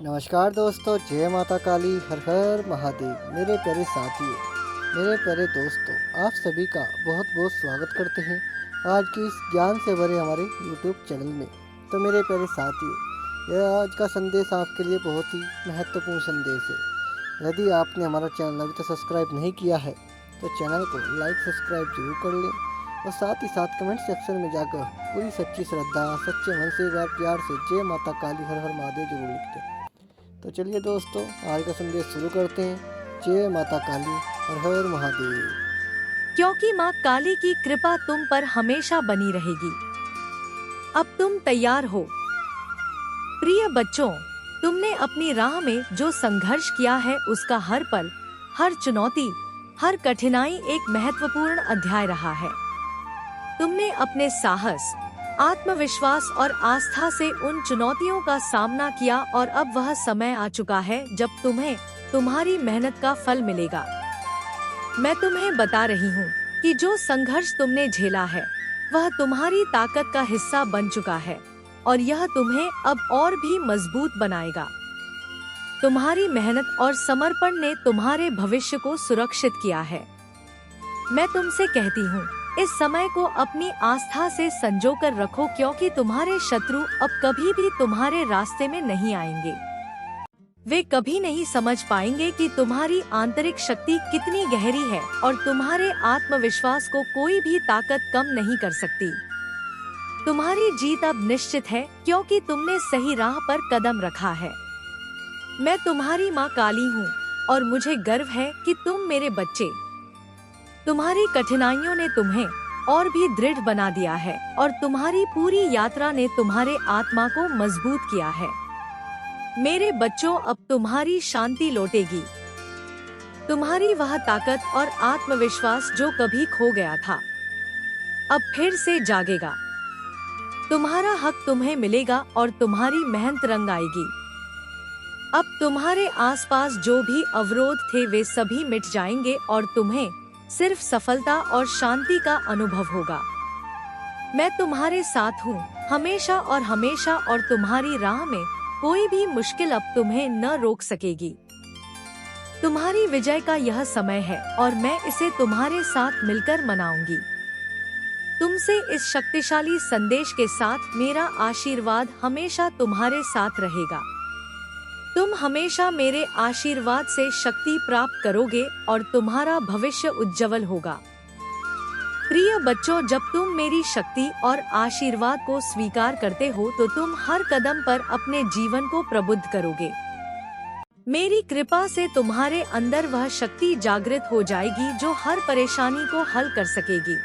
नमस्कार दोस्तों, जय माता काली, हर हर महादेव। मेरे प्यारे साथियों, मेरे प्यारे दोस्तों, आप सभी का बहुत बहुत स्वागत करते हैं आज की इस ज्ञान से भरे हमारे YouTube चैनल में। तो मेरे प्यारे साथियों, यह आज का संदेश आपके लिए बहुत ही महत्वपूर्ण संदेश है। यदि आपने हमारा चैनल अभी तक सब्सक्राइब नहीं किया है तो चैनल को लाइक सब्सक्राइब जरूर कर लें और साथ ही साथ कमेंट सेक्शन में जाकर पूरी सच्ची श्रद्धा, सच्चे मन से एक बार प्यार से जय माता काली, हर हर महादेव जरूर लिखते हैं। तो चलिए दोस्तों, आज का संदेश शुरू करते हैं। जय माता काली, हर हर महादेव। क्योंकि माँ काली की कृपा तुम पर हमेशा बनी रहेगी। अब तुम तैयार हो। प्रिय बच्चों, तुमने अपनी राह में जो संघर्ष किया है उसका हर पल, हर चुनौती, हर कठिनाई एक महत्वपूर्ण अध्याय रहा है। तुमने अपने साहस, आत्मविश्वास और आस्था से उन चुनौतियों का सामना किया और अब वह समय आ चुका है जब तुम्हें तुम्हारी मेहनत का फल मिलेगा। मैं तुम्हें बता रही हूँ कि जो संघर्ष तुमने झेला है वह तुम्हारी ताकत का हिस्सा बन चुका है और यह तुम्हें अब और भी मजबूत बनाएगा। तुम्हारी मेहनत और समर्पण ने तुम्हारे भविष्य को सुरक्षित किया है। मैं तुमसे कहती हूँ, इस समय को अपनी आस्था से संजो कर रखो, क्योंकि तुम्हारे शत्रु अब कभी भी तुम्हारे रास्ते में नहीं आएंगे। वे कभी नहीं समझ पाएंगे कि तुम्हारी आंतरिक शक्ति कितनी गहरी है और तुम्हारे आत्मविश्वास को कोई भी ताकत कम नहीं कर सकती। तुम्हारी जीत अब निश्चित है, क्योंकि तुमने सही राह पर कदम रखा है। मैं तुम्हारी माँ काली हूँ और मुझे गर्व है कि तुम मेरे बच्चे। तुम्हारी कठिनाइयों ने तुम्हें और भी दृढ़ बना दिया है और तुम्हारी पूरी यात्रा ने तुम्हारे आत्मा को मजबूत किया है। मेरे बच्चों, अब तुम्हारी शांति लौटेगी। तुम्हारी वह ताकत और आत्मविश्वास जो कभी खो गया था, अब फिर से जागेगा। तुम्हारा हक तुम्हें मिलेगा और तुम्हारी मेहनत रंग आएगी। अब तुम्हारे आसपास जो भी अवरोध थे वे सभी मिट जाएंगे और तुम्हें सिर्फ सफलता और शांति का अनुभव होगा। मैं तुम्हारे साथ हूँ हमेशा और हमेशा, और तुम्हारी राह में कोई भी मुश्किल अब तुम्हें न रोक सकेगी। तुम्हारी विजय का यह समय है और मैं इसे तुम्हारे साथ मिलकर मनाऊंगी। तुमसे इस शक्तिशाली संदेश के साथ मेरा आशीर्वाद हमेशा तुम्हारे साथ रहेगा। तुम हमेशा मेरे आशीर्वाद से शक्ति प्राप्त करोगे और तुम्हारा भविष्य उज्जवल होगा। प्रिय बच्चों, जब तुम मेरी शक्ति और आशीर्वाद को स्वीकार करते हो तो तुम हर कदम पर अपने जीवन को प्रबुद्ध करोगे। मेरी कृपा से तुम्हारे अंदर वह शक्ति जागृत हो जाएगी जो हर परेशानी को हल कर सकेगी।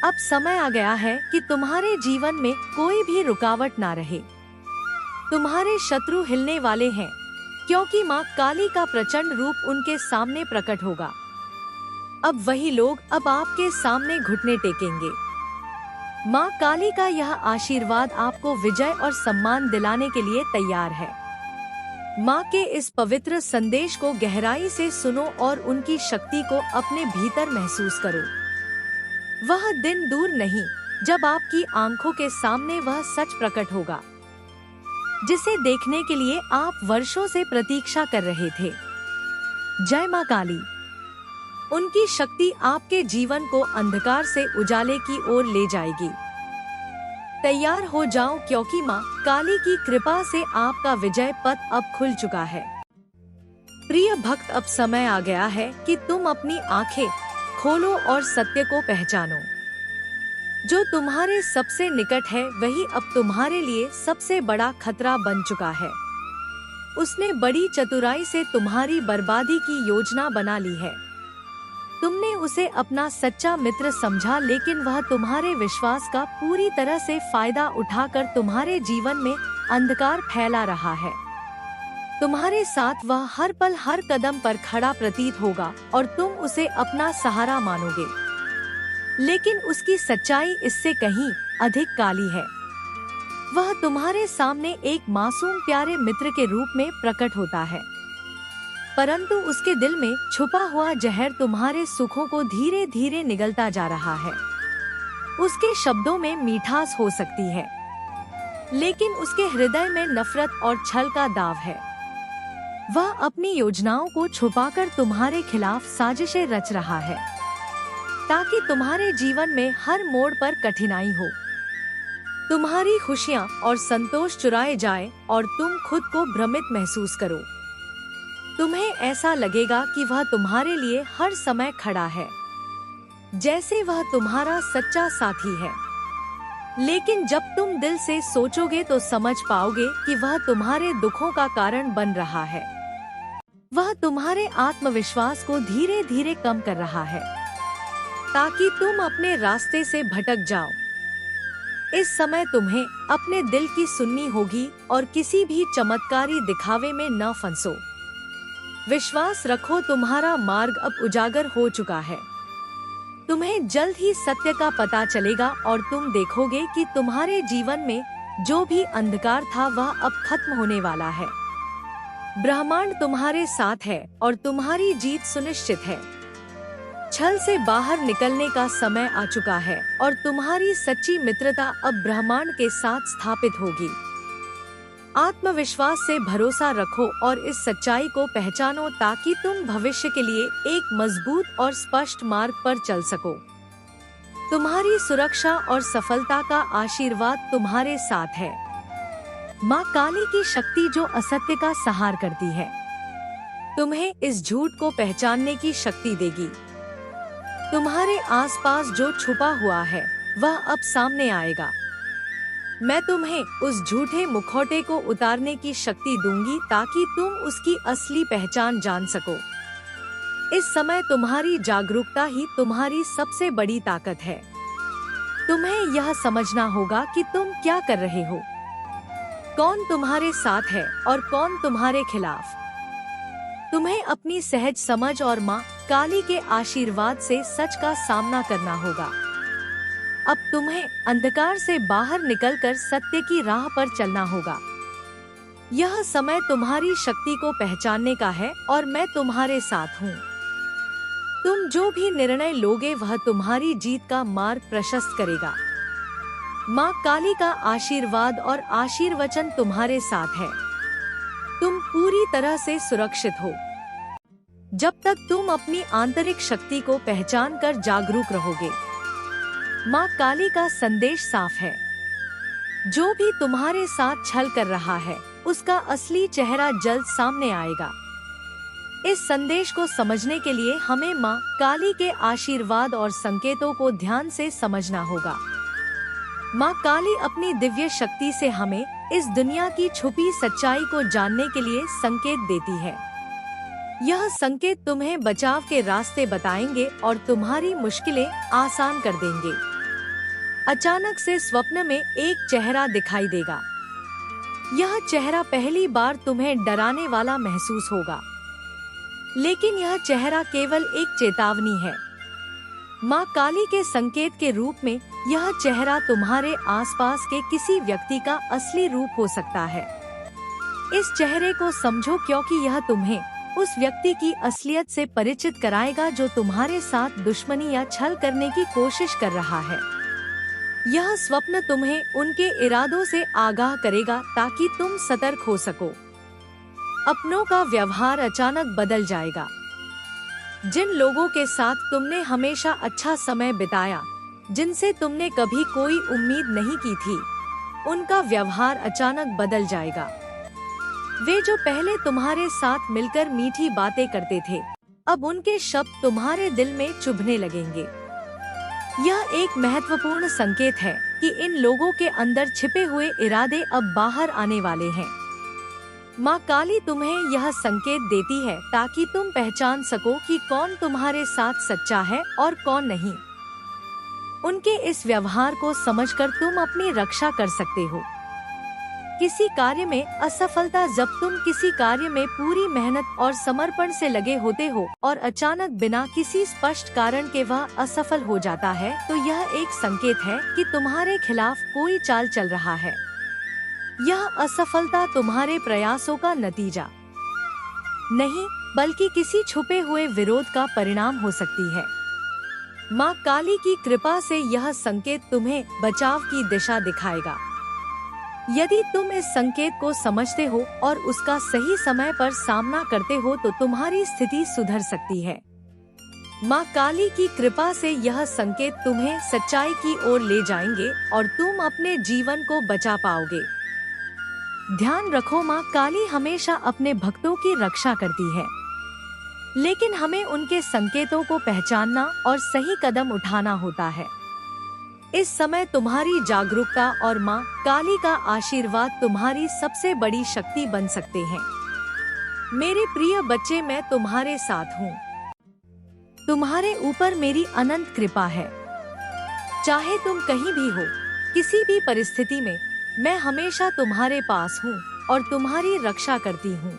अब समय आ गया है कि तुम्हारे जीवन में कोई भी रुकावट ना रहे। तुम्हारे शत्रु हिलने वाले हैं, क्योंकि माँ काली का प्रचंड रूप उनके सामने प्रकट होगा। अब वही लोग अब आपके सामने घुटने टेकेंगे। माँ काली का यह आशीर्वाद आपको विजय और सम्मान दिलाने के लिए तैयार है। माँ के इस पवित्र संदेश को गहराई से सुनो और उनकी शक्ति को अपने भीतर महसूस करो। वह दिन दूर नहीं जब आपकी आंखों के सामने वह सच प्रकट होगा जिसे देखने के लिए आप वर्षों से प्रतीक्षा कर रहे थे। जय माँ काली। उनकी शक्ति आपके जीवन को अंधकार से उजाले की ओर ले जाएगी। तैयार हो जाओ, क्योंकि माँ काली की कृपा से आपका विजय पथ अब खुल चुका है। प्रिय भक्त, अब समय आ गया है कि तुम अपनी आंखें खोलो और सत्य को पहचानो। जो तुम्हारे सबसे निकट है वही अब तुम्हारे लिए सबसे बड़ा खतरा बन चुका है। उसने बड़ी चतुराई से तुम्हारी बर्बादी की योजना बना ली है। तुमने उसे अपना सच्चा मित्र समझा, लेकिन वह तुम्हारे विश्वास का पूरी तरह से फायदा उठाकर तुम्हारे जीवन में अंधकार फैला रहा है। तुम्हारे साथ वह हर पल हर कदम पर खड़ा प्रतीत होगा और तुम उसे अपना सहारा मानोगे, लेकिन उसकी सच्चाई इससे कहीं अधिक काली है। वह तुम्हारे सामने एक मासूम प्यारे मित्र के रूप में प्रकट होता है, परंतु उसके दिल में छुपा हुआ जहर तुम्हारे सुखों को धीरे धीरे निगलता जा रहा है। उसके शब्दों में मिठास हो सकती है, लेकिन उसके हृदय में नफरत और छल का दाव है। वह अपनी योजनाओं को छुपाकर तुम्हारे खिलाफ साजिशें रच रहा है, ताकि तुम्हारे जीवन में हर मोड़ पर कठिनाई हो, तुम्हारी खुशियां और संतोष चुराए जाए और तुम खुद को भ्रमित महसूस करो। तुम्हें ऐसा लगेगा कि वह तुम्हारे लिए हर समय खड़ा है, जैसे वह तुम्हारा सच्चा साथी है। लेकिन जब तुम दिल से सोचोगे तो समझ पाओगे कि वह तुम्हारे दुखों का कारण बन रहा है। वह तुम्हारे आत्मविश्वास को धीरे धीरे कम कर रहा है, ताकि तुम अपने रास्ते से भटक जाओ। इस समय तुम्हें अपने दिल की सुननी होगी और किसी भी चमत्कारी दिखावे में न फंसो। विश्वास रखो, तुम्हारा मार्ग अब उजागर हो चुका है। तुम्हें जल्द ही सत्य का पता चलेगा और तुम देखोगे कि तुम्हारे जीवन में जो भी अंधकार था वह अब खत्म होने वाला है। ब्रह्मांड तुम्हारे साथ है और तुम्हारी जीत सुनिश्चित है। छल से बाहर निकलने का समय आ चुका है और तुम्हारी सच्ची मित्रता अब ब्रह्मांड के साथ स्थापित होगी। आत्मविश्वास से भरोसा रखो और इस सच्चाई को पहचानो, ताकि तुम भविष्य के लिए एक मजबूत और स्पष्ट मार्ग पर चल सको। तुम्हारी सुरक्षा और सफलता का आशीर्वाद तुम्हारे साथ है। माँ काली की शक्ति जो असत्य का संहार करती है, तुम्हें इस झूठ को पहचानने की शक्ति देगी। तुम्हारे आसपास जो छुपा हुआ है वह अब सामने आएगा। मैं तुम्हें उस झूठे मुखौटे को उतारने की शक्ति दूंगी, ताकि तुम उसकी असली पहचान जान सको। इस समय तुम्हारी जागरूकता ही तुम्हारी सबसे बड़ी ताकत है। तुम्हें यह समझना होगा कि तुम क्या कर रहे हो, कौन तुम्हारे साथ है और कौन तुम्हारे खिलाफ। तुम्हें अपनी सहज समझ और माँ काली के आशीर्वाद से सच का सामना करना होगा। अब तुम्हें अंधकार से बाहर निकलकर सत्य की राह पर चलना होगा। यह समय तुम्हारी शक्ति को पहचानने का है और मैं तुम्हारे साथ हूँ। तुम जो भी निर्णय लोगे वह तुम्हारी जीत का मार्ग प्रशस्त करेगा। माँ काली का आशीर्वाद और आशीर्वचन तुम्हारे साथ है। तुम पूरी तरह से सुरक्षित हो, जब तक तुम अपनी आंतरिक शक्ति को पहचान कर जागरूक रहोगे। माँ काली का संदेश साफ है, जो भी तुम्हारे साथ छल कर रहा है उसका असली चेहरा जल्द सामने आएगा। इस संदेश को समझने के लिए हमें माँ काली के आशीर्वाद और संकेतों को ध्यान से समझना होगा। माँ काली अपनी दिव्य शक्ति से हमें इस दुनिया की छुपी सच्चाई को जानने के लिए संकेत देती है। यह संकेत तुम्हें बचाव के रास्ते बताएंगे और तुम्हारी मुश्किलें आसान कर देंगे। अचानक से स्वप्न में एक चेहरा दिखाई देगा। यह चेहरा पहली बार तुम्हें डराने वाला महसूस होगा, लेकिन यह चेहरा केवल एक चेतावनी है। माँ काली के संकेत के रूप में यह चेहरा तुम्हारे आसपास के किसी व्यक्ति का असली रूप हो सकता है। इस चेहरे को समझो, क्योंकि यह तुम्हें उस व्यक्ति की असलियत से परिचित कराएगा जो तुम्हारे साथ दुश्मनी या छल करने की कोशिश कर रहा है। यह स्वप्न तुम्हें उनके इरादों से आगाह करेगा, ताकि तुम सतर्क हो सको। अपनों का व्यवहार अचानक बदल जाएगा। जिन लोगों के साथ तुमने हमेशा अच्छा समय बिताया, जिनसे तुमने कभी कोई उम्मीद नहीं की थी, उनका व्यवहार अचानक बदल जाएगा। वे जो पहले तुम्हारे साथ मिलकर मीठी बातें करते थे, अब उनके शब्द तुम्हारे दिल में चुभने लगेंगे। यह एक महत्वपूर्ण संकेत है कि इन लोगों के अंदर छिपे हुए इरादे अब बाहर आने वाले हैं। माँ काली तुम्हें यह संकेत देती है ताकि तुम पहचान सको कि कौन तुम्हारे साथ सच्चा है और कौन नहीं। उनके इस व्यवहार को समझकर तुम अपनी रक्षा कर सकते हो। किसी कार्य में असफलता, जब तुम किसी कार्य में पूरी मेहनत और समर्पण से लगे होते हो और अचानक बिना किसी स्पष्ट कारण के वह असफल हो जाता है, तो यह एक संकेत है कि तुम्हारे खिलाफ कोई चाल चल रहा है। यह असफलता तुम्हारे प्रयासों का नतीजा नहीं, बल्कि किसी छुपे हुए विरोध का परिणाम हो सकती है। माँ काली की कृपा से यह संकेत तुम्हें बचाव की दिशा दिखाएगा। यदि तुम इस संकेत को समझते हो और उसका सही समय पर सामना करते हो तो तुम्हारी स्थिति सुधर सकती है। माँ काली की कृपा से यह संकेत तुम्हें सच्चाई की ओर ले जाएंगे और तुम अपने जीवन को बचा पाओगे। ध्यान रखो, माँ काली हमेशा अपने भक्तों की रक्षा करती है, लेकिन हमें उनके संकेतों को पहचानना और सही कदम उठाना होता है। इस समय तुम्हारी जागरूकता और माँ काली का आशीर्वाद तुम्हारी सबसे बड़ी शक्ति बन सकते हैं। मेरे प्रिय बच्चे, मैं तुम्हारे साथ हूँ। तुम्हारे ऊपर मेरी अनंत कृपा है। चाहे तुम कहीं भी हो, किसी भी परिस्थिति में, मैं हमेशा तुम्हारे पास हूँ और तुम्हारी रक्षा करती हूँ।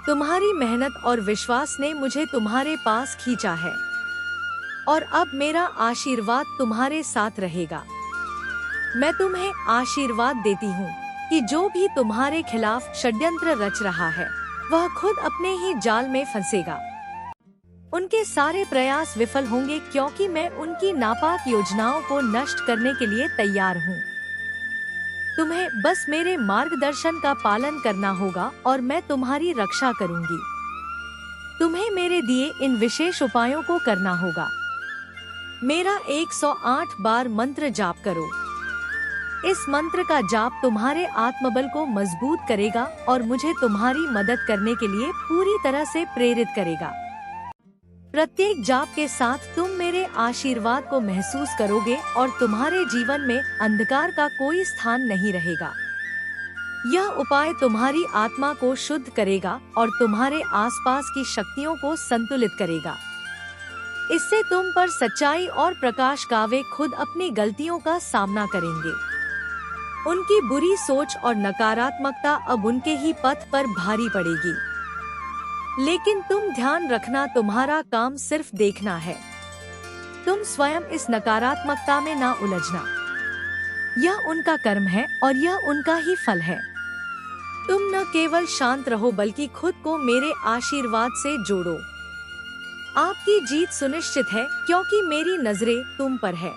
तुम्हारी मेहनत और विश्वास ने मुझे तुम्हारे पास खींचा है और अब मेरा आशीर्वाद तुम्हारे साथ रहेगा। मैं तुम्हें आशीर्वाद देती हूँ कि जो भी तुम्हारे खिलाफ षड्यंत्र रच रहा है, वह खुद अपने ही जाल में फंसेगा। उनके सारे प्रयास विफल होंगे, क्योंकि मैं उनकी नापाक योजनाओं को नष्ट करने के लिए तैयार हूँ। तुम्हें बस मेरे मार्गदर्शन का पालन करना होगा और मैं तुम्हारी रक्षा करूंगी। तुम्हें मेरे दिए इन विशेष उपायों को करना होगा। मेरा 108 बार मंत्र जाप करो। इस मंत्र का जाप तुम्हारे आत्मबल को मजबूत करेगा और मुझे तुम्हारी मदद करने के लिए पूरी तरह से प्रेरित करेगा। प्रत्येक जाप के साथ तुम मेरे आशीर्वाद को महसूस करोगे और तुम्हारे जीवन में अंधकार का कोई स्थान नहीं रहेगा। यह उपाय तुम्हारी आत्मा को शुद्ध करेगा और तुम्हारे आसपास की शक्तियों को संतुलित करेगा। इससे तुम पर सच्चाई और प्रकाश का वे खुद अपनी गलतियों का सामना करेंगे। उनकी बुरी सोच और नकारात्मकता अब उनके ही पथ पर भारी पड़ेगी। लेकिन तुम ध्यान रखना, तुम्हारा काम सिर्फ देखना है। तुम स्वयं इस नकारात्मकता में ना उलझना। यह उनका कर्म है और यह उनका ही फल है। तुम न केवल शांत रहो बल्कि खुद को मेरे आशीर्वाद से जोड़ो। आपकी जीत सुनिश्चित है, क्योंकि मेरी नजरें तुम पर है।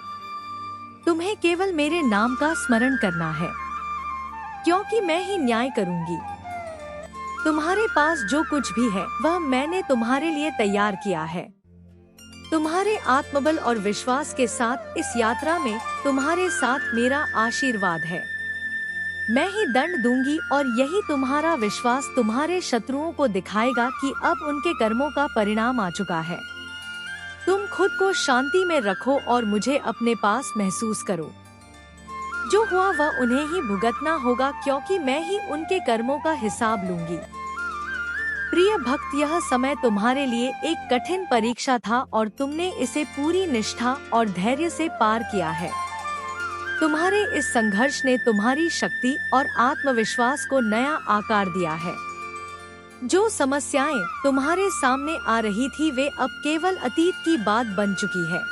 तुम्हें केवल मेरे नाम का स्मरण करना है, क्योंकि मैं ही न्याय करूंगी। तुम्हारे पास जो कुछ भी है वह मैंने तुम्हारे लिए तैयार किया है। तुम्हारे आत्मबल और विश्वास के साथ इस यात्रा में तुम्हारे साथ मेरा आशीर्वाद है। मैं ही दंड दूंगी और यही तुम्हारा विश्वास तुम्हारे शत्रुओं को दिखाएगा कि अब उनके कर्मों का परिणाम आ चुका है। तुम खुद को शांति में रखो और मुझे अपने पास महसूस करो। जो हुआ वह उन्हें ही भुगतना होगा, क्योंकि मैं ही उनके कर्मों का हिसाब लूंगी। प्रिय भक्त, यह समय तुम्हारे लिए एक कठिन परीक्षा था और तुमने इसे पूरी निष्ठा और धैर्य से पार किया है। तुम्हारे इस संघर्ष ने तुम्हारी शक्ति और आत्मविश्वास को नया आकार दिया है। जो समस्याएं तुम्हारे सामने आ रही थी वे अब केवल अतीत की बात बन चुकी है।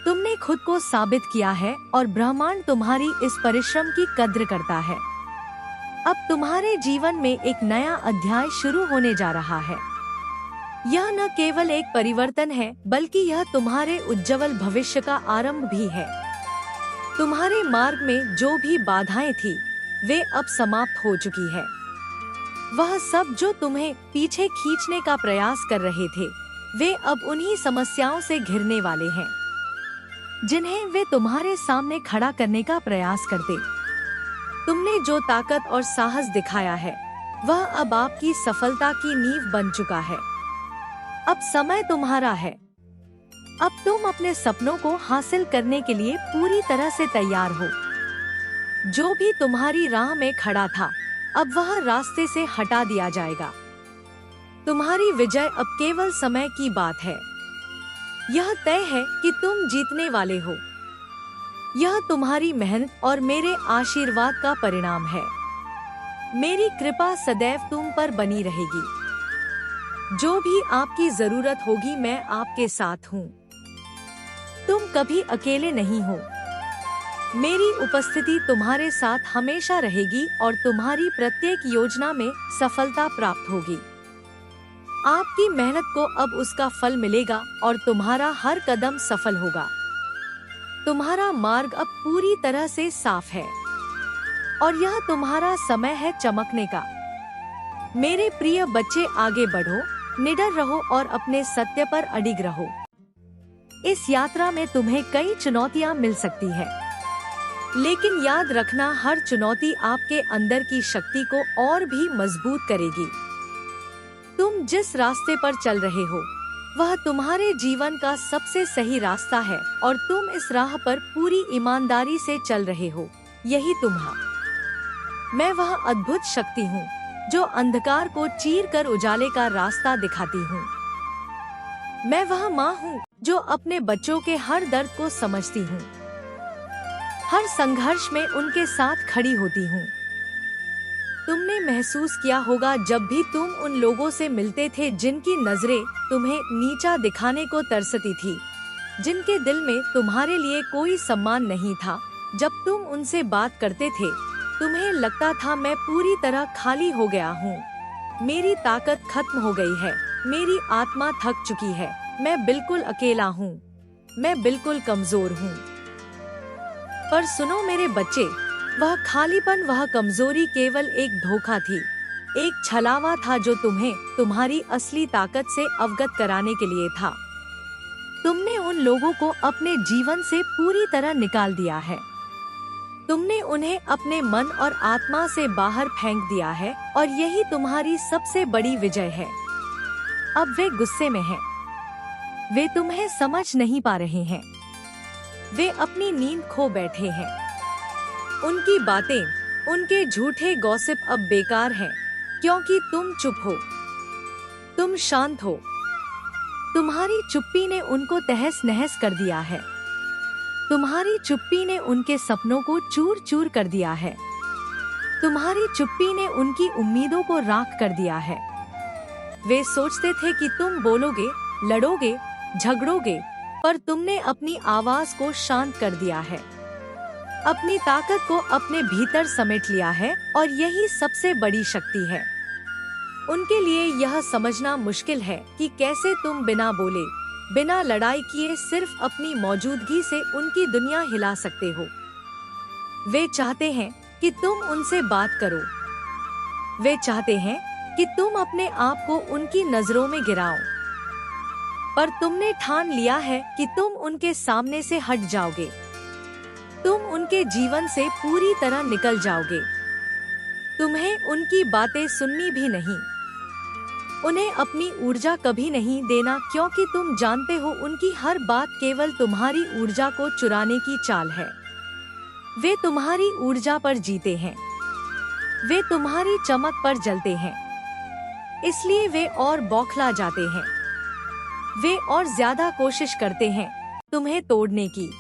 तुमने खुद को साबित किया है और ब्रह्मांड तुम्हारी इस परिश्रम की कद्र करता है। अब तुम्हारे जीवन में एक नया अध्याय शुरू होने जा रहा है। यह न केवल एक परिवर्तन है, बल्कि यह तुम्हारे उज्जवल भविष्य का आरंभ भी है। तुम्हारे मार्ग में जो भी बाधाएं थी, वे अब समाप्त हो चुकी है। वह सब जो तुम्हें पीछे खींचने का प्रयास कर रहे थे, वे अब उन्हीं समस्याओं से घिरने वाले हैं, जिन्हें वे तुम्हारे सामने खड़ा करने का प्रयास करते। तुमने जो ताकत और साहस दिखाया है, वह अब आपकी सफलता की नींव बन चुका है। अब समय तुम्हारा है। अब तुम अपने सपनों को हासिल करने के लिए पूरी तरह से तैयार हो। जो भी तुम्हारी राह में खड़ा था, अब वह रास्ते से हटा दिया जाएगा। तुम्हारी विजय अब केवल समय की बात है। यह तय है कि तुम जीतने वाले हो। यह तुम्हारी मेहनत और मेरे आशीर्वाद का परिणाम है। मेरी कृपा सदैव तुम पर बनी रहेगी। जो भी आपकी जरूरत होगी, मैं आपके साथ हूँ। तुम कभी अकेले नहीं हो। मेरी उपस्थिति तुम्हारे साथ हमेशा रहेगी और तुम्हारी प्रत्येक योजना में सफलता प्राप्त होगी। आपकी मेहनत को अब उसका फल मिलेगा और तुम्हारा हर कदम सफल होगा। तुम्हारा मार्ग अब पूरी तरह से साफ है। और यह तुम्हारा समय है चमकने का। मेरे प्रिय बच्चे, आगे बढ़ो, निडर रहो और अपने सत्य पर अडिग रहो। इस यात्रा में तुम्हें कई चुनौतियां मिल सकती है, लेकिन याद रखना, हर चुनौती आपके अंदर की शक्ति को और भी मजबूत करेगी। तुम जिस रास्ते पर चल रहे हो वह तुम्हारे जीवन का सबसे सही रास्ता है और तुम इस राह पर पूरी ईमानदारी से चल रहे हो। यही मैं वह अद्भुत शक्ति हूँ जो अंधकार को चीर कर उजाले का रास्ता दिखाती हूँ। मैं वह माँ हूँ जो अपने बच्चों के हर दर्द को समझती हूँ, हर संघर्ष में उनके साथ खड़ी होती हूँ। तुमने महसूस किया होगा जब भी तुम उन लोगों से मिलते थे जिनकी नजरें तुम्हें नीचा दिखाने को तरसती थी, जिनके दिल में तुम्हारे लिए कोई सम्मान नहीं था। जब तुम उनसे बात करते थे तुम्हें लगता था, मैं पूरी तरह खाली हो गया हूँ, मेरी ताकत खत्म हो गई है, मेरी आत्मा थक चुकी है, मैं बिल्कुल अकेला हूँ, मैं बिल्कुल कमजोर हूँ। पर सुनो मेरे बच्चे, वह खालीपन, वह कमजोरी केवल एक धोखा थी, एक छलावा था जो तुम्हें तुम्हारी असली ताकत से अवगत कराने के लिए था। तुमने उन लोगों को अपने जीवन से पूरी तरह निकाल दिया है, तुमने उन्हें अपने मन और आत्मा से बाहर फेंक दिया है और यही तुम्हारी सबसे बड़ी विजय है। अब वे गुस्से में हैं, वे तुम्हें समझ नहीं पा रहे हैं, वे अपनी नींद खो बैठे हैं। उनकी बातें, उनके झूठे गॉसिप अब बेकार हैं, क्योंकि तुम चुप हो, तुम शांत हो। तुम्हारी चुप्पी ने उनको तहस नहस कर दिया है, तुम्हारी चुप्पी ने उनके सपनों को चूर चूर कर दिया है, तुम्हारी चुप्पी ने उनकी उम्मीदों को राख कर दिया है। वे सोचते थे कि तुम बोलोगे, लड़ोगे, झगड़ोगे, पर तुमने अपनी आवाज को शांत कर दिया है, अपनी ताकत को अपने भीतर समेट लिया है और यही सबसे बड़ी शक्ति है। उनके लिए यह समझना मुश्किल है कि कैसे तुम बिना बोले, बिना लड़ाई किए, सिर्फ अपनी मौजूदगी से उनकी दुनिया हिला सकते हो। वे चाहते हैं कि तुम उनसे बात करो, वे चाहते हैं कि तुम अपने आप को उनकी नजरों में गिराओ, पर तुमने ठान लिया है कि तुम उनके सामने से हट जाओगे, तुम उनके जीवन से पूरी तरह निकल जाओगे। तुम्हें उनकी बातें सुननी भी नहीं, उन्हें अपनी ऊर्जा कभी नहीं देना, क्योंकि तुम जानते हो उनकी हर बात केवल तुम्हारी ऊर्जा को चुराने की चाल है। वे तुम्हारी ऊर्जा पर जीते हैं, वे तुम्हारी चमक पर जलते हैं, इसलिए वे और बौखला जाते हैं, वे और ज्यादा कोशिश करते हैं तुम्हें तोड़ने की।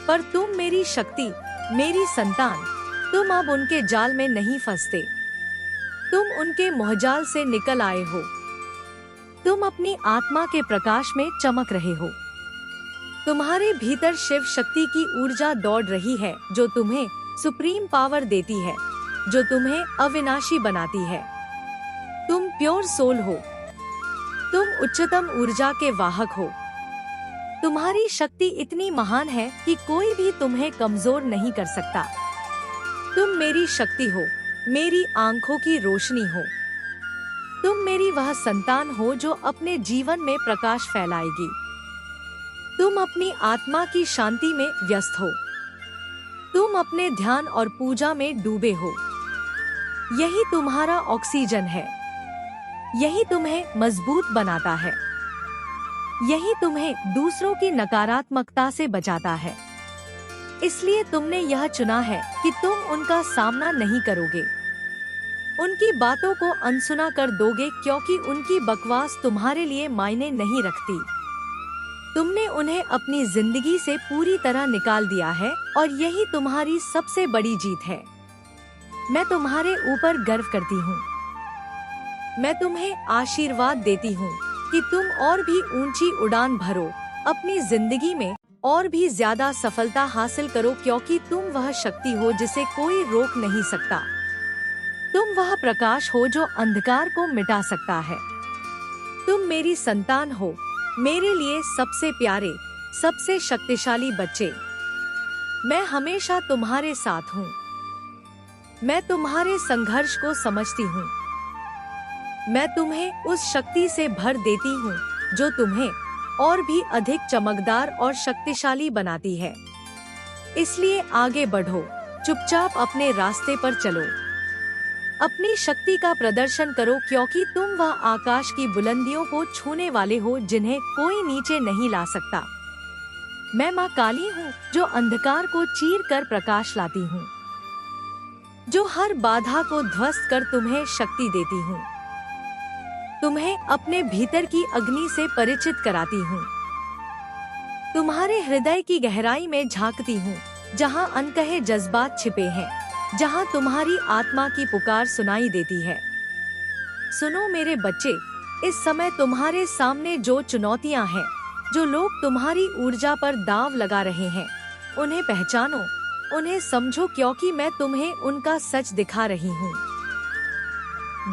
पर तुम मेरी शक्ति, मेरी संतान, तुम अब उनके जाल में नहीं फंसते, तुम उनके मोहजाल से निकल आए हो, तुम अपनी आत्मा के प्रकाश में चमक रहे हो। तुम्हारे भीतर शिव शक्ति की ऊर्जा दौड़ रही है जो तुम्हें सुप्रीम पावर देती है, जो तुम्हें अविनाशी बनाती है। तुम प्योर सोल हो, तुम उच्चतम ऊर्जा के वाहक हो। तुम्हारी शक्ति इतनी महान है कि कोई भी तुम्हें कमजोर नहीं कर सकता। तुम मेरी शक्ति हो, मेरी आंखों की रोशनी हो, तुम मेरी वह संतान हो जो अपने जीवन में प्रकाश फैलाएगी। तुम अपनी आत्मा की शांति में व्यस्त हो, तुम अपने ध्यान और पूजा में डूबे हो। यही तुम्हारा ऑक्सीजन है, यही तुम्हें मजबूत बनाता है, यही तुम्हें दूसरों की नकारात्मकता से बचाता है। इसलिए तुमने यह चुना है कि तुम उनका सामना नहीं करोगे, उनकी बातों को अनसुना कर दोगे, क्योंकि उनकी बकवास तुम्हारे लिए मायने नहीं रखती। तुमने उन्हें अपनी जिंदगी से पूरी तरह निकाल दिया है और यही तुम्हारी सबसे बड़ी जीत है। मैं तुम्हारे ऊपर गर्व करती हूँ, मैं तुम्हें आशीर्वाद देती हूँ कि तुम और भी ऊंची उड़ान भरो, अपनी जिंदगी में और भी ज्यादा सफलता हासिल करो, क्योंकि तुम वह शक्ति हो जिसे कोई रोक नहीं सकता। तुम वह प्रकाश हो जो अंधकार को मिटा सकता है। तुम मेरी संतान हो, मेरे लिए सबसे प्यारे, सबसे शक्तिशाली बच्चे। मैं हमेशा तुम्हारे साथ हूँ, मैं तुम्हारे संघर्ष को समझती हूँ। मैं तुम्हें उस शक्ति से भर देती हूँ जो तुम्हें और भी अधिक चमकदार और शक्तिशाली बनाती है। इसलिए आगे बढ़ो, चुपचाप अपने रास्ते पर चलो, अपनी शक्ति का प्रदर्शन करो, क्योंकि तुम वह आकाश की बुलंदियों को छूने वाले हो जिन्हें कोई नीचे नहीं ला सकता। मैं माँ काली हूँ जो अंधकार को चीर कर प्रकाश लाती हूँ, जो हर बाधा को ध्वस्त कर तुम्हें शक्ति देती हूँ। तुम्हें अपने भीतर की अग्नि से परिचित कराती हूँ। तुम्हारे हृदय की गहराई में झांकती हूँ, जहाँ अनकहे जज्बात छिपे हैं, जहाँ तुम्हारी आत्मा की पुकार सुनाई देती है। सुनो मेरे बच्चे, इस समय तुम्हारे सामने जो चुनौतियाँ हैं, जो लोग तुम्हारी ऊर्जा पर दांव लगा रहे हैं, उन्हें पहचानो, उन्हें समझो, क्योंकि मैं तुम्हें उनका सच दिखा रही हूँ।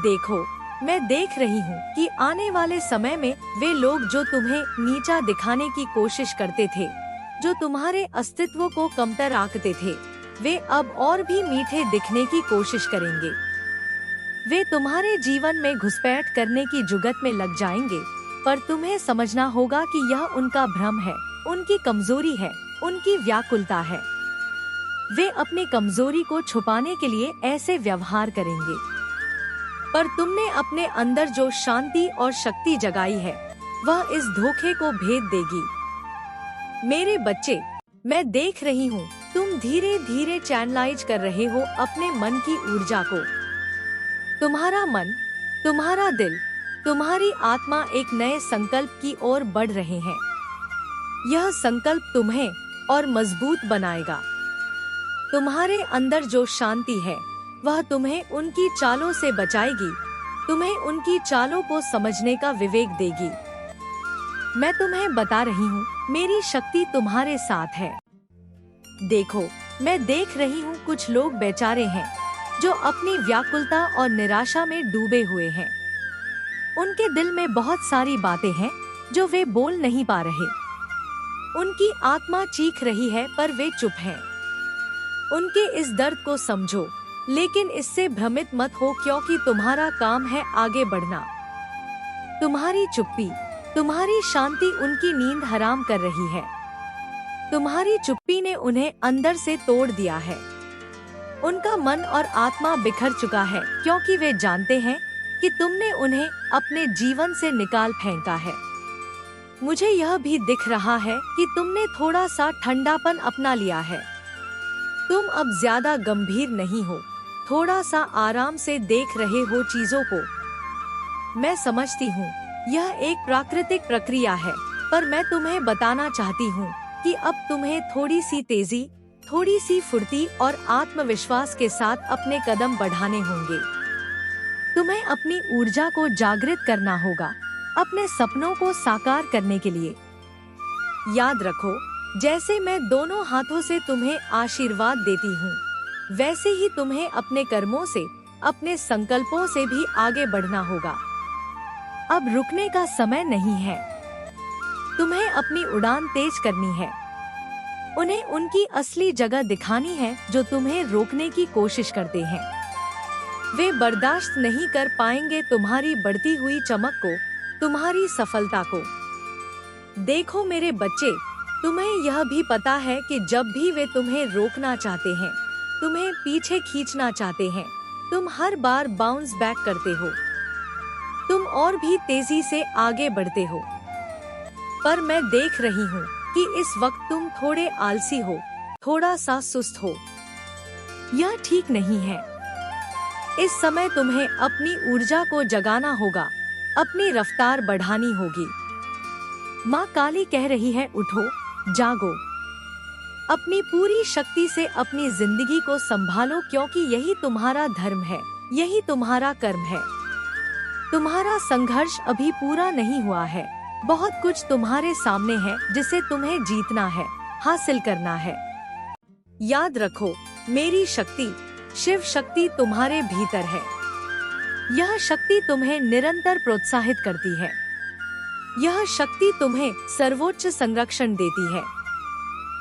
देखो, मैं देख रही हूँ कि आने वाले समय में वे लोग जो तुम्हें नीचा दिखाने की कोशिश करते थे, जो तुम्हारे अस्तित्व को कमतर आंकते थे, वे अब और भी मीठे दिखने की कोशिश करेंगे। वे तुम्हारे जीवन में घुसपैठ करने की जुगत में लग जाएंगे, पर तुम्हें समझना होगा कि यह उनका भ्रम है, उनकी कमजोरी है, उनकी व्याकुलता है। वे अपनी कमजोरी को छुपाने के लिए ऐसे व्यवहार करेंगे, पर तुमने अपने अंदर जो शांति और शक्ति जगाई है, वह इस धोखे को भेद देगी। मेरे बच्चे, मैं देख रही हूँ तुम धीरे धीरे चैनलाइज कर रहे हो अपने मन की ऊर्जा को। तुम्हारा मन, तुम्हारा दिल, तुम्हारी आत्मा एक नए संकल्प की ओर बढ़ रहे हैं। यह संकल्प तुम्हें और मजबूत बनाएगा। तुम्हारे अंदर जो शांति है, वह तुम्हें उनकी चालों से बचाएगी, तुम्हें उनकी चालों को समझने का विवेक देगी। मैं तुम्हें बता रही हूँ, मेरी शक्ति तुम्हारे साथ है। देखो, मैं देख रही हूँ कुछ लोग बेचारे हैं जो अपनी व्याकुलता और निराशा में डूबे हुए हैं। उनके दिल में बहुत सारी बातें हैं जो वे बोल नहीं पा रहे। उनकी आत्मा चीख रही है पर वे चुप हैं। उनके इस दर्द को समझो, लेकिन इससे भ्रमित मत हो, क्योंकि तुम्हारा काम है आगे बढ़ना। तुम्हारी चुप्पी, तुम्हारी शांति उनकी नींद हराम कर रही है। तुम्हारी चुप्पी ने उन्हें अंदर से तोड़ दिया है। उनका मन और आत्मा बिखर चुका है, क्योंकि वे जानते हैं कि तुमने उन्हें अपने जीवन से निकाल फेंका है। मुझे यह भी दिख रहा है कि तुमने थोड़ा सा ठंडापन अपना लिया है। तुम अब ज्यादा गंभीर नहीं हो, थोड़ा सा आराम से देख रहे हो चीजों को। मैं समझती हूँ यह एक प्राकृतिक प्रक्रिया है, पर मैं तुम्हें बताना चाहती हूँ कि अब तुम्हें थोड़ी सी तेजी, थोड़ी सी फुर्ती और आत्मविश्वास के साथ अपने कदम बढ़ाने होंगे। तुम्हें अपनी ऊर्जा को जागृत करना होगा, अपने सपनों को साकार करने के लिए। याद रखो, जैसे मैं दोनों हाथों से तुम्हें आशीर्वाद देती हूँ, वैसे ही तुम्हें अपने कर्मों से, अपने संकल्पों से भी आगे बढ़ना होगा। अब रुकने का समय नहीं है। तुम्हें अपनी उड़ान तेज करनी है। उन्हें उनकी असली जगह दिखानी है जो तुम्हें रोकने की कोशिश करते हैं। वे बर्दाश्त नहीं कर पाएंगे तुम्हारी बढ़ती हुई चमक को, तुम्हारी सफलता को। देखो मेरे बच्चे, तुम्हें यह भी पता है कि जब भी वे तुम्हें रोकना चाहते हैं, तुम्हें पीछे खींचना चाहते हैं, तुम हर बार बाउंस बैक करते हो। तुम और भी तेजी से आगे बढ़ते हो। पर मैं देख रही हूँ कि इस वक्त तुम थोड़े आलसी हो, थोड़ा सा सुस्त हो। यह ठीक नहीं है। इस समय तुम्हें अपनी ऊर्जा को जगाना होगा, अपनी रफ्तार बढ़ानी होगी। माँ काली कह रही है, उठो, जागो, अपनी पूरी शक्ति से अपनी जिंदगी को संभालो, क्योंकि यही तुम्हारा धर्म है, यही तुम्हारा कर्म है। तुम्हारा संघर्ष अभी पूरा नहीं हुआ है। बहुत कुछ तुम्हारे सामने है जिसे तुम्हें जीतना है, हासिल करना है। याद रखो, मेरी शक्ति, शिव शक्ति तुम्हारे भीतर है। यह शक्ति तुम्हें निरंतर प्रोत्साहित करती है। यह शक्ति तुम्हें सर्वोच्च संरक्षण देती है।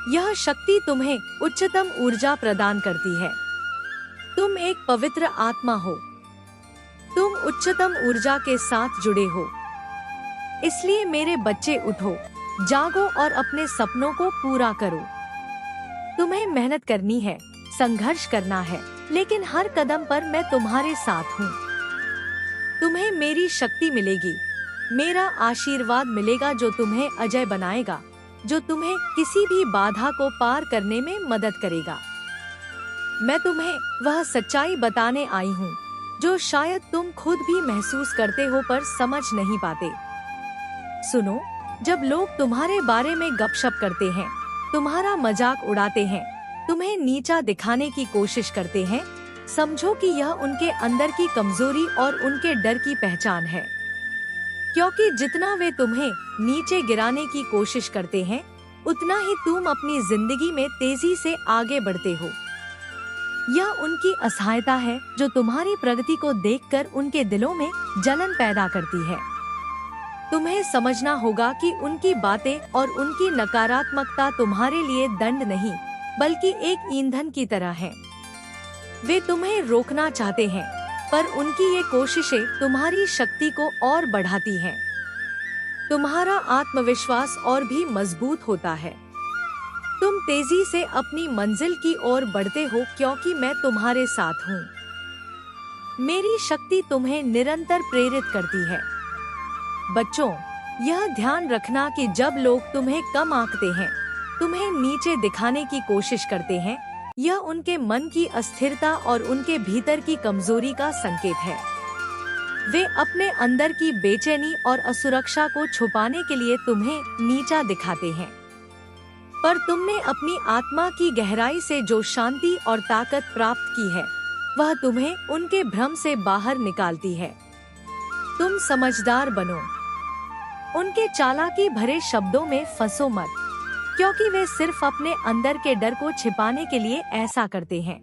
यह शक्ति तुम्हें उच्चतम ऊर्जा प्रदान करती है। तुम एक पवित्र आत्मा हो। तुम उच्चतम ऊर्जा के साथ जुड़े हो। इसलिए मेरे बच्चे उठो, जागो और अपने सपनों को पूरा करो। तुम्हें मेहनत करनी है, संघर्ष करना है, लेकिन हर कदम पर मैं तुम्हारे साथ हूँ। तुम्हें मेरी शक्ति मिलेगी, मेरा आशीर्वाद मिलेगा जो तुम्हें अजय बनाएगा, जो तुम्हें किसी भी बाधा को पार करने में मदद करेगा। मैं तुम्हें वह सच्चाई बताने आई हूँ जो शायद तुम खुद भी महसूस करते हो पर समझ नहीं पाते। सुनो, जब लोग तुम्हारे बारे में गपशप करते हैं, तुम्हारा मजाक उड़ाते हैं, तुम्हें नीचा दिखाने की कोशिश करते हैं, समझो कि यह उनके अंदर की कमजोरी और उनके डर की पहचान है। क्योंकि जितना वे तुम्हें नीचे गिराने की कोशिश करते हैं, उतना ही तुम अपनी जिंदगी में तेजी से आगे बढ़ते हो। यह उनकी असहायता है जो तुम्हारी प्रगति को देखकर उनके दिलों में जलन पैदा करती है। तुम्हें समझना होगा कि उनकी बातें और उनकी नकारात्मकता तुम्हारे लिए दंड नहीं, बल्कि एक ईंधन की तरह है। वे तुम्हें रोकना चाहते हैं, पर उनकी ये कोशिशें तुम्हारी शक्ति को और बढ़ाती हैं। तुम्हारा आत्मविश्वास और भी मजबूत होता है। तुम तेजी से अपनी मंजिल की ओर बढ़ते हो क्योंकि मैं तुम्हारे साथ हूँ। मेरी शक्ति तुम्हें निरंतर प्रेरित करती है। बच्चों, यह ध्यान रखना कि जब लोग तुम्हें कम आंकते हैं, तुम्हें नीचे दिखाने की कोशिश करते हैं, यह उनके मन की अस्थिरता और उनके भीतर की कमजोरी का संकेत है। वे अपने अंदर की बेचैनी और असुरक्षा को छुपाने के लिए तुम्हें नीचा दिखाते हैं। पर तुमने अपनी आत्मा की गहराई से जो शांति और ताकत प्राप्त की है, वह तुम्हें उनके भ्रम से बाहर निकालती है। तुम समझदार बनो। उनके चालाकी भरे शब्दों में फंसो मत, क्योंकि वे सिर्फ अपने अंदर के डर को छिपाने के लिए ऐसा करते हैं।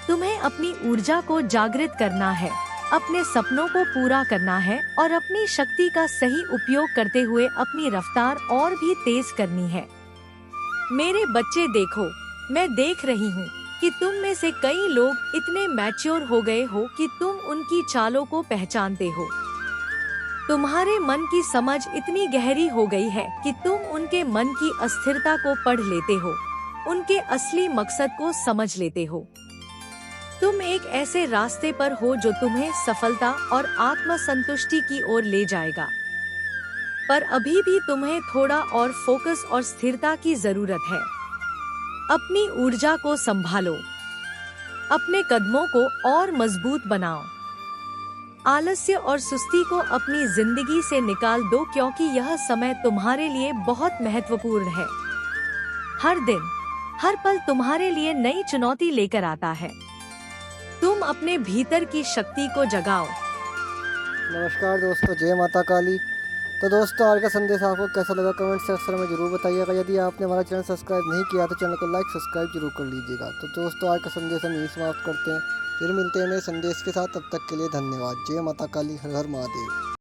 तुम्हें अपनी ऊर्जा को जागृत करना है, अपने सपनों को पूरा करना है और अपनी शक्ति का सही उपयोग करते हुए अपनी रफ्तार और भी तेज करनी है। मेरे बच्चे देखो, मैं देख रही हूँ कि तुम में से कई लोग इतने मैच्योर हो गए हो कि तुम उनकी चालों को पहचानते हो। तुम्हारे मन की समझ इतनी गहरी हो गई है कि तुम उनके मन की अस्थिरता को पढ़ लेते हो, उनके असली मकसद को समझ लेते हो। तुम एक ऐसे रास्ते पर हो जो तुम्हें सफलता और आत्मसंतुष्टि की ओर ले जाएगा। पर अभी भी तुम्हें थोड़ा और फोकस और स्थिरता की जरूरत है। अपनी ऊर्जा को संभालो, अपने कदमों को और मजबूत बनाओ। आलस्य और सुस्ती को अपनी जिंदगी से निकाल दो, क्योंकि यह समय तुम्हारे लिए बहुत महत्वपूर्ण है। हर दिन, हर पल तुम्हारे लिए नई चुनौती लेकर आता है। तुम अपने भीतर की शक्ति को जगाओ। नमस्कार दोस्तों, जय माता काली। तो दोस्तों, आज का संदेश आपको कैसा लगा कमेंट सेक्शन में जरूर बताइएगा। यदि आपने हमारा चैनल सब्सक्राइब नहीं किया तो चैनल को लाइक सब्सक्राइब जरूर कर लीजिएगा। तो दोस्तों, आज का संदेश हम यही समाप्त करते हैं। फिर मिलते हैं नए संदेश के साथ। तब तक के लिए धन्यवाद। जय माता काली, हर हर महादेव।